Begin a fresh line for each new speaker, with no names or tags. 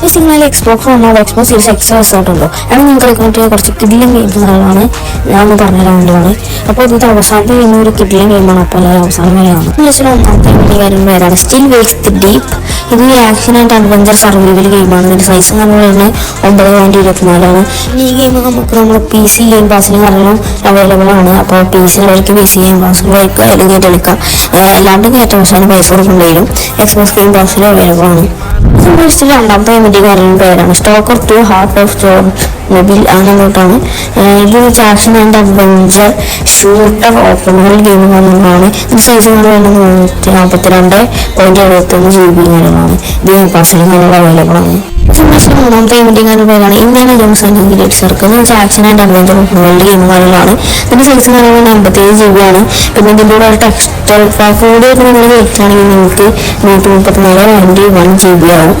Signal Xbox വന്നാൽ Xbox series X റിസോർട്ടുണ്ടോ അത് നിങ്ങൾക്ക് കളിക്കാൻ കുറച്ച് കിഡിലും ഗെയിംസുകളാണ് ഞാനൊന്ന് പറഞ്ഞുതരാൻ വേണ്ടിയാണ്. അപ്പോൾ ഇത് അവസാനത്തെ ഗെയിം ഒരു കിഡിലും ഗെയിമാണ്. അപ്പോൾ എല്ലാവരും അവസാനം വരെയാണ്. ഒന്നാമത്തെ വലിയ കാര്യം പേരാണ് സ്റ്റിൽ വേക്സ് ദി ഡീപ്പ്. ഇത് ആക്ഷൻ ആൻഡ് അഡ്വഞ്ചർ സർവൈവൽ ഗെയിമാണ്. ഇതിൻ്റെ സൈസ് എന്ന് പറയുന്നത് 9.24. ഈ ഗെയിം നമുക്ക് നമ്മുടെ പി സി ഗെയിം പാസിലും കാരണം അവൈലബിൾ ആണ്. അപ്പോൾ പി സി ഉള്ളവർക്ക് പി സി ഗെയിം പാസിൽ വൈകായാലും കയറ്റെടുക്കാം. എല്ലാവരുടെയും കയറ്റം പക്ഷേ പൈസ കൊടുക്കേണ്ടി വരും. എക്സ്ബോക്സ് ഗെയിം പാസിൽ അവൈലബിൾ ആണ്. രണ്ടാമത്തെ വലിയ കാര്യം പേരാണ് stalker 2 heart of Chornobyl അങ്ങോട്ടാണ്. ഇത് action and adventure shooter open world game കാര്യങ്ങളാണ്. ഇത് സൈസ് വേണ്ടത് 142.71 GB കാര്യങ്ങളാണ്. ഗെയിം പാസിൽ നല്ല അവൈലബിൾ ആണ്. മൂന്നാമത്തെ ഇവന്റിംഗ് പേരാണ് Indian John's and great circle. Action and adventure open world game കാര്യങ്ങളാണ്. ഇതിന്റെ സൈസ് പറയുന്നത് 57 GB ആണ്. പിന്നെ ഇതിൻ്റെ കൂടെ ഒരു ടെക്സ്റ്റ് കൂടി നിങ്ങൾ വെച്ചാണെങ്കിൽ നിങ്ങൾക്ക് 134.91 GB ആവും.